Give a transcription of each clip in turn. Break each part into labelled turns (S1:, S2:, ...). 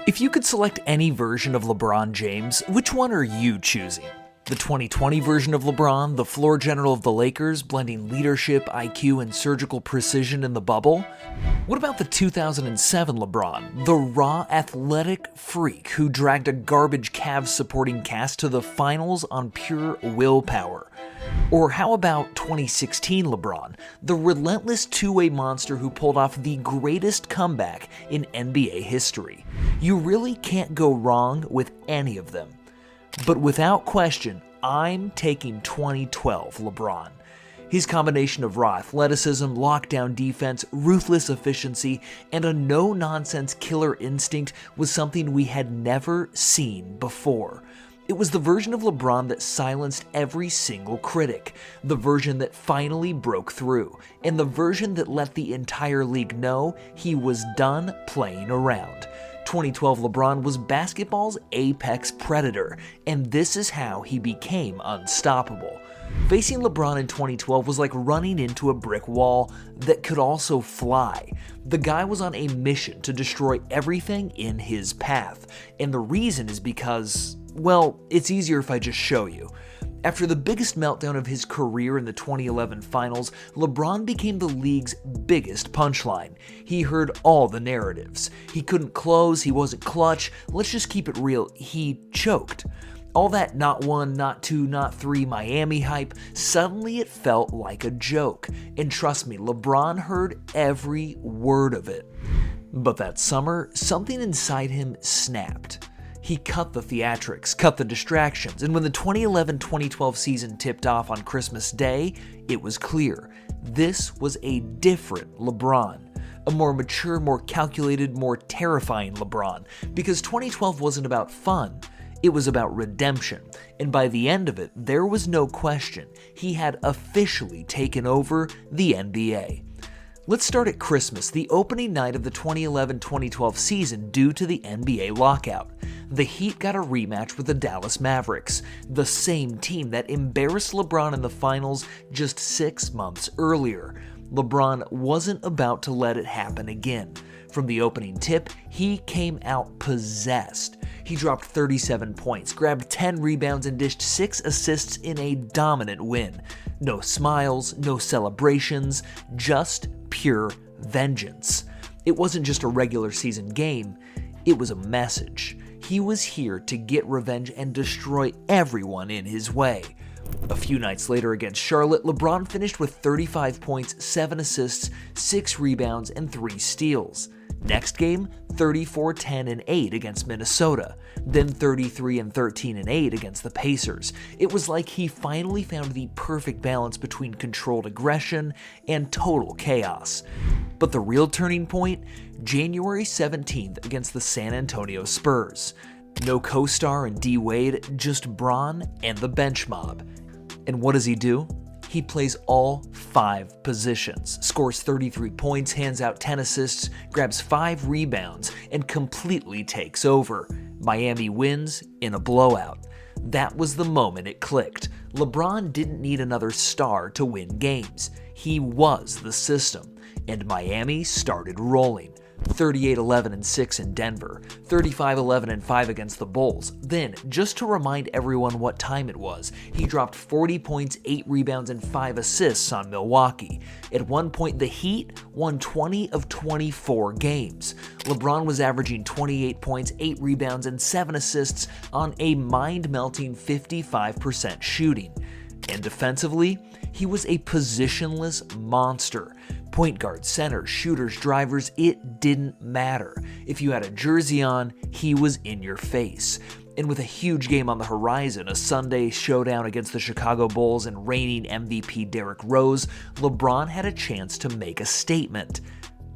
S1: If you could select any version of LeBron James, which one are you choosing? The 2020 version of LeBron, the floor general of the Lakers, blending leadership, IQ, and surgical precision in the bubble? What about the 2007 LeBron, the raw athletic freak who dragged a garbage Cavs supporting cast to the finals on pure willpower? Or how about 2016 LeBron, the relentless two-way monster who pulled off the greatest comeback in NBA history? You really can't go wrong with any of them. But without question, I'm taking 2012 LeBron. His combination of raw athleticism, lockdown defense, ruthless efficiency, and a no-nonsense killer instinct was something we had never seen before. It was the version of LeBron that silenced every single critic, the version that finally broke through, and the version that let the entire league know he was done playing around. 2012 LeBron was basketball's apex predator, and this is how he became unstoppable. Facing LeBron in 2012 was like running into a brick wall that could also fly. The guy was on a mission to destroy everything in his path, and the reason is because, well, it's easier if I just show you. After the biggest meltdown of his career in the 2011 finals, LeBron became the league's biggest punchline. He heard all the narratives. He couldn't close, he wasn't clutch, let's just keep it real, he choked. All that not one, not two, not three Miami hype, suddenly it felt like a joke. And trust me, LeBron heard every word of it. But that summer, something inside him snapped. He cut the theatrics, cut the distractions, and when the 2011-2012 season tipped off on Christmas Day, it was clear. This was a different LeBron. A more mature, more calculated, more terrifying LeBron. Because 2012 wasn't about fun, it was about redemption. And by the end of it, there was no question. He had officially taken over the NBA. Let's start at Christmas, the opening night of the 2011-2012 season due to the NBA lockout. The Heat got a rematch with the Dallas Mavericks, the same team that embarrassed LeBron in the finals just 6 months earlier. LeBron wasn't about to let it happen again. From the opening tip, he came out possessed. He dropped 37 points, grabbed 10 rebounds, and dished 6 assists in a dominant win. No smiles, no celebrations, just pure vengeance. It wasn't just a regular season game, it was a message. He was here to get revenge and destroy everyone in his way. A few nights later against Charlotte, LeBron finished with 35 points, 7 assists, 6 rebounds, and 3 steals. Next game, 34-10-8 against Minnesota, then 33-13-8 against the Pacers. It was like he finally found the perfect balance between controlled aggression and total chaos. But the real turning point, January 17th against the San Antonio Spurs. No co-star and D Wade, just Bron and the bench mob. And what does he do? He plays all 5 positions, scores 33 points, hands out 10 assists, grabs 5 rebounds, and completely takes over. Miami wins in a blowout. That was the moment it clicked. LeBron didn't need another star to win games. He was the system, and Miami started rolling. 38-11-6 in Denver, 35-11-5 against the Bulls. Then, just to remind everyone what time it was, he dropped 40 points, 8 rebounds, and 5 assists on Milwaukee. At one point, the Heat won 20 of 24 games. LeBron was averaging 28 points, 8 rebounds, and 7 assists on a mind-melting 55% shooting. And defensively, he was a positionless monster. Point guard, center, shooters, drivers, it didn't matter. If you had a jersey on, he was in your face. And with a huge game on the horizon, a Sunday showdown against the Chicago Bulls and reigning MVP Derrick Rose, LeBron had a chance to make a statement.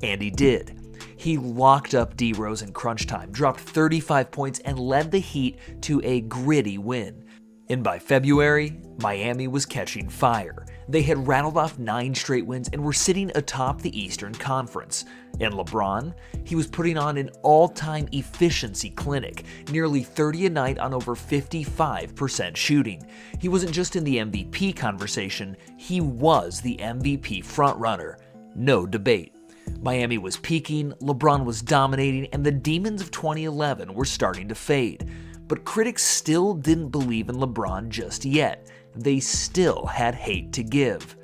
S1: And he did. He locked up D Rose in crunch time, dropped 35 points, and led the Heat to a gritty win. And by February, Miami was catching fire. They had rattled off 9 straight wins and were sitting atop the Eastern Conference. And LeBron, he was putting on an all-time efficiency clinic, nearly 30 a night on over 55% shooting. He wasn't just in the MVP conversation, he was the MVP frontrunner. No debate. Miami was peaking, LeBron was dominating, and the demons of 2011 were starting to fade. But critics still didn't believe in LeBron just yet. They still had hate to give.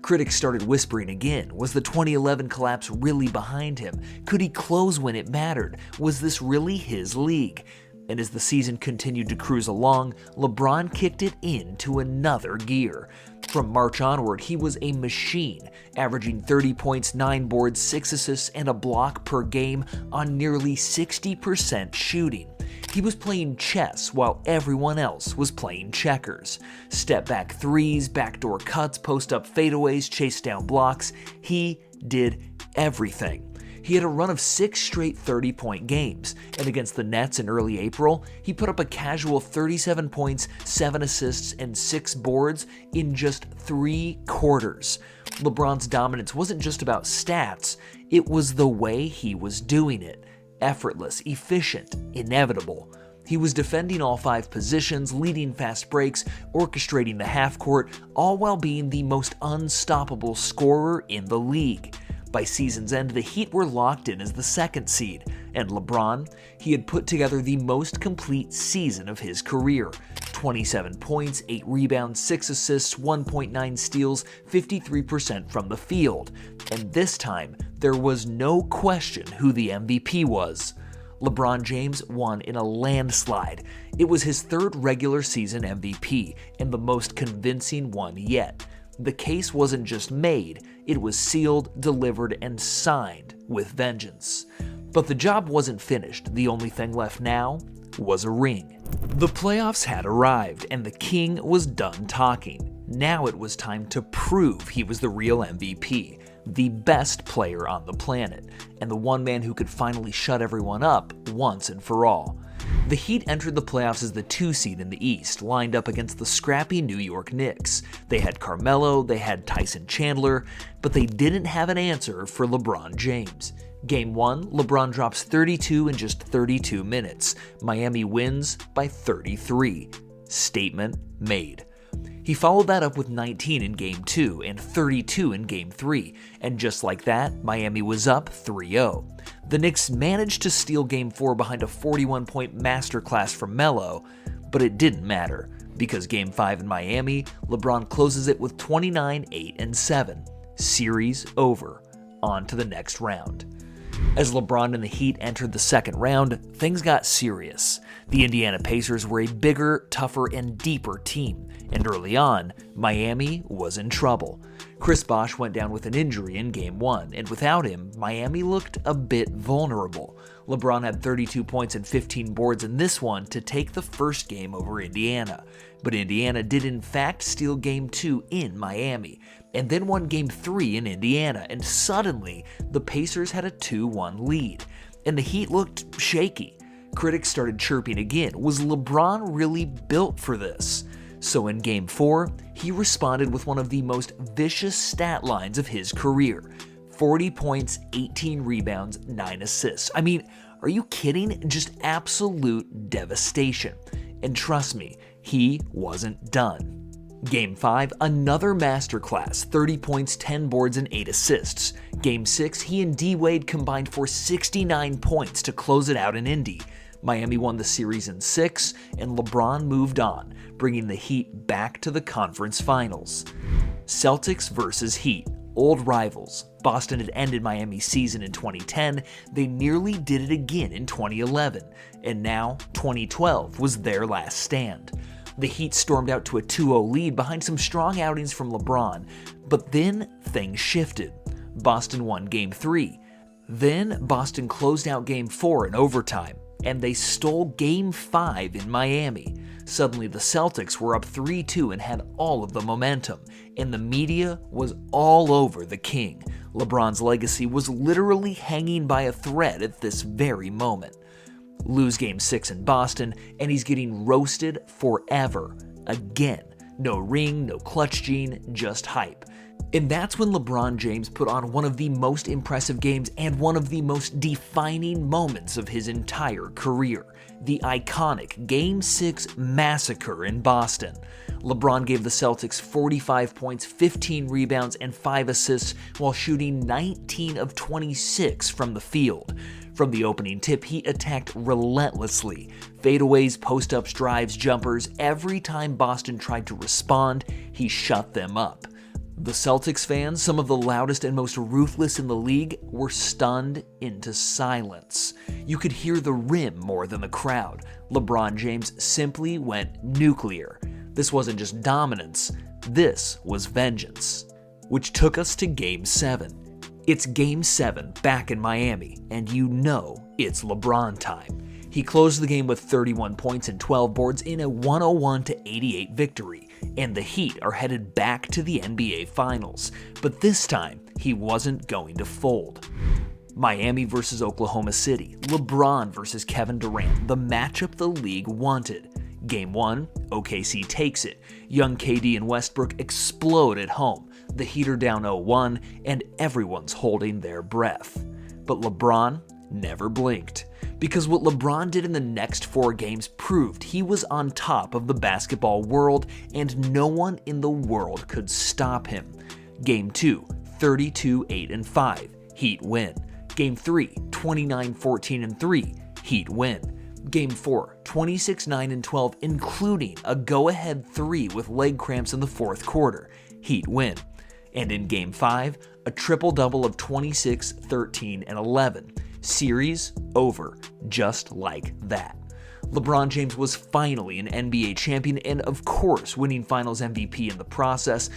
S1: Critics started whispering again. Was the 2011 collapse really behind him? Could he close when it mattered? Was this really his league? And as the season continued to cruise along, LeBron kicked it into another gear. From March onward, he was a machine, averaging 30 points, 9 boards, 6 assists, and a block per game on nearly 60% shooting. He was playing chess while everyone else was playing checkers. Step-back threes, backdoor cuts, post-up fadeaways, chase-down blocks. He did everything. He had a run of 6 straight 30-point games, and against the Nets in early April, he put up a casual 37 points, 7 assists, and 6 boards in just 3 quarters. LeBron's dominance wasn't just about stats, it was the way he was doing it. Effortless, efficient, inevitable. He was defending all 5 positions, leading fast breaks, orchestrating the half-court, all while being the most unstoppable scorer in the league. By season's end, the Heat were locked in as the 2nd seed, and LeBron, he had put together the most complete season of his career. 27 points, 8 rebounds, 6 assists, 1.9 steals, 53% from the field. And this time, there was no question who the MVP was. LeBron James won in a landslide. It was his 3rd regular season MVP, and the most convincing one yet. The case wasn't just made, it was sealed, delivered, and signed with vengeance. But the job wasn't finished. The only thing left now was a ring. The playoffs had arrived, and the king was done talking. Now it was time to prove he was the real MVP, the best player on the planet, and the one man who could finally shut everyone up once and for all. The Heat entered the playoffs as the 2 seed in the East, lined up against the scrappy New York Knicks. They had Carmelo, they had Tyson Chandler, but they didn't have an answer for LeBron James. Game 1, LeBron drops 32 in just 32 minutes. Miami wins by 33. Statement made. He followed that up with 19 in Game 2 and 32 in Game 3, and just like that, Miami was up 3-0. The Knicks managed to steal Game 4 behind a 41-point masterclass from Melo, but it didn't matter, because Game 5 in Miami, LeBron closes it with 29, 8, and 7. Series over. On to the next round. As LeBron and the Heat entered the 2nd round, things got serious. The Indiana Pacers were a bigger, tougher, and deeper team, and early on, Miami was in trouble. Chris Bosh went down with an injury in Game 1, and without him, Miami looked a bit vulnerable. LeBron had 32 points and 15 boards in this one to take the first game over Indiana. But Indiana did in fact steal Game 2 in Miami, and then won Game 3 in Indiana, and suddenly, the Pacers had a 2-1 lead, and the Heat looked shaky. Critics started chirping again. Was LeBron really built for this? So in Game 4, he responded with one of the most vicious stat lines of his career. 40 points, 18 rebounds, 9 assists. I mean, are you kidding? Just absolute devastation. And trust me, he wasn't done. Game 5, another masterclass, 30 points, 10 boards, and 8 assists. Game 6, he and D-Wade combined for 69 points to close it out in Indy. Miami won the series in 6, and LeBron moved on, bringing the Heat back to the conference finals. Celtics versus Heat, old rivals. Boston had ended Miami's season in 2010, they nearly did it again in 2011, and now 2012 was their last stand. The Heat stormed out to a 2-0 lead behind some strong outings from LeBron, but then things shifted. Boston won Game 3. Then Boston closed out Game 4 in overtime, and they stole Game 5 in Miami. Suddenly the Celtics were up 3-2 and had all of the momentum, and the media was all over the king. LeBron's legacy was literally hanging by a thread at this very moment. Lose Game 6 in Boston, and he's getting roasted forever. Again. No ring, no clutch gene, just hype. And that's when LeBron James put on one of the most impressive games and one of the most defining moments of his entire career, the iconic Game 6 massacre in Boston. LeBron gave the Celtics 45 points, 15 rebounds, and 5 assists while shooting 19 of 26 from the field. From the opening tip, he attacked relentlessly. Fadeaways, post-ups, drives, jumpers, every time Boston tried to respond, he shut them up. The Celtics fans, some of the loudest and most ruthless in the league, were stunned into silence. You could hear the rim more than the crowd. LeBron James simply went nuclear. This wasn't just dominance, this was vengeance. Which took us to Game 7. It's Game 7 back in Miami, and you know it's LeBron time. He closed the game with 31 points and 12 boards in a 101-88 victory, and the Heat are headed back to the NBA Finals. But this time, he wasn't going to fold. Miami versus Oklahoma City, LeBron versus Kevin Durant, the matchup the league wanted. Game 1, OKC takes it. Young KD and Westbrook explode at home. The Heat are down 0-1, and everyone's holding their breath. But LeBron never blinked. Because what LeBron did in the next 4 games proved he was on top of the basketball world, and no one in the world could stop him. Game 2, 32-8-5, Heat win. Game 3, 29-14-3, Heat win. Game 4, 26-9-12, including a go-ahead 3 with leg cramps in the fourth quarter, Heat win. And in Game 5, a triple-double of 26, 13, and 11. Series over, just like that. LeBron James was finally an NBA champion and, of course, winning Finals MVP in the process,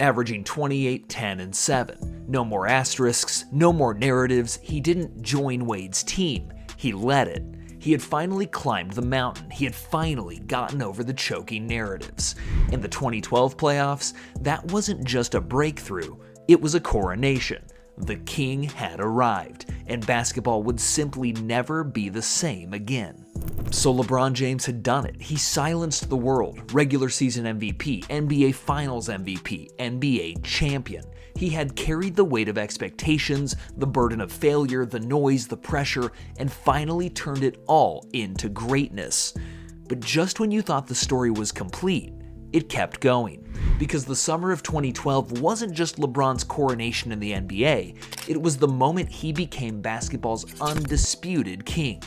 S1: averaging 28, 10, and 7. No more asterisks, no more narratives. He didn't join Wade's team. He led it. He had finally climbed the mountain. He had finally gotten over the choking narratives. In the 2012 playoffs, that wasn't just a breakthrough. It was a coronation. The king had arrived, and basketball would simply never be the same again. So LeBron James had done it. He silenced the world. Regular season MVP, NBA Finals MVP, NBA champion. He had carried the weight of expectations, the burden of failure, the noise, the pressure, and finally turned it all into greatness. But just when you thought the story was complete, it kept going. Because the summer of 2012 wasn't just LeBron's coronation in the NBA, it was the moment he became basketball's undisputed king.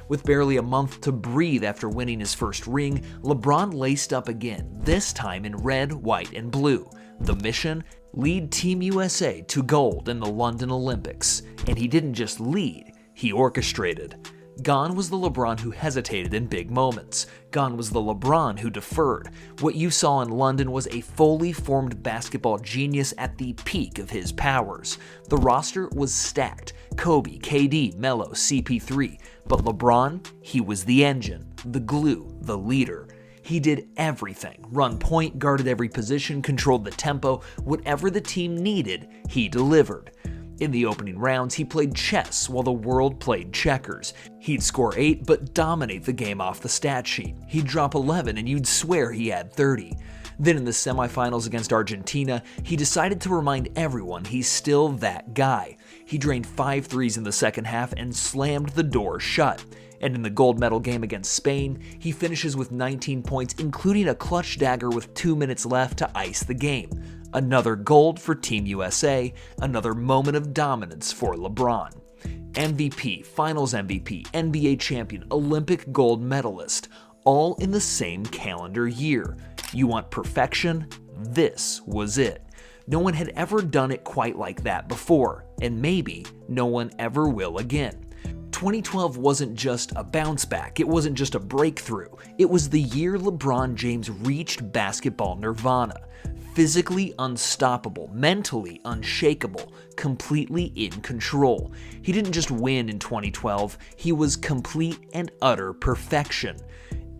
S1: With barely a month to breathe after winning his first ring, LeBron laced up again, this time in red, white, and blue. The mission? Lead Team USA to gold in the London Olympics. And he didn't just lead, he orchestrated. Gone was the LeBron who hesitated in big moments. Gone was the LeBron who deferred. What you saw in London was a fully formed basketball genius at the peak of his powers. The roster was stacked. Kobe, KD, Melo, CP3. But LeBron, he was the engine, the glue, the leader. He did everything. Run point, guarded every position, controlled the tempo. Whatever the team needed, he delivered. In the opening rounds, he played chess while the world played checkers. He'd score 8 but dominate the game off the stat sheet. He'd drop 11 and you'd swear he had 30. Then in the semifinals against Argentina, he decided to remind everyone he's still that guy. He drained 5 threes in the second half and slammed the door shut. And in the gold medal game against Spain, he finishes with 19 points, including a clutch dagger with 2 minutes left to ice the game. Another gold for Team USA, another moment of dominance for LeBron. MVP, Finals MVP, NBA champion, Olympic gold medalist, all in the same calendar year. You want perfection? This was it. No one had ever done it quite like that before, and maybe no one ever will again. 2012 wasn't just a bounce back, it wasn't just a breakthrough, it was the year LeBron James reached basketball nirvana. Physically unstoppable, mentally unshakable, completely in control. He didn't just win in 2012, he was complete and utter perfection.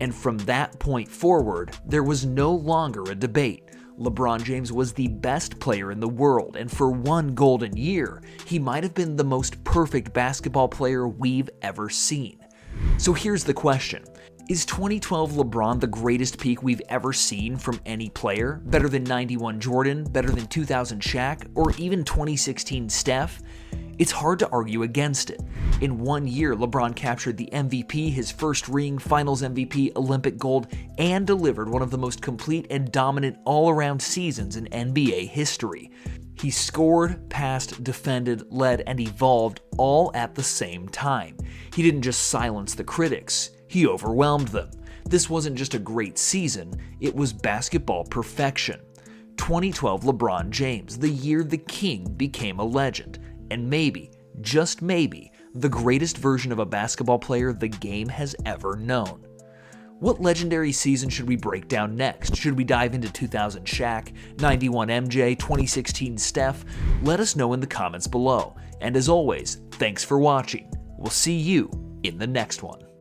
S1: And from that point forward, there was no longer a debate. LeBron James was the best player in the world, and for one golden year, he might have been the most perfect basketball player we've ever seen. So here's the question. Is 2012 LeBron the greatest peak we've ever seen from any player? Better than 91 Jordan, better than 2000 Shaq, or even 2016 Steph? It's hard to argue against it. In 1 year, LeBron captured the MVP, his first ring, Finals MVP, Olympic gold, and delivered one of the most complete and dominant all-around seasons in NBA history. He scored, passed, defended, led, and evolved all at the same time. He didn't just silence the critics, he overwhelmed them. This wasn't just a great season, it was basketball perfection. 2012 LeBron James, the year the King became a legend, and maybe, just maybe, the greatest version of a basketball player the game has ever known. What legendary season should we break down next? Should we dive into 2000 Shaq, 91 MJ, 2016 Steph? Let us know in the comments below. And as always, thanks for watching. We'll see you in the next one.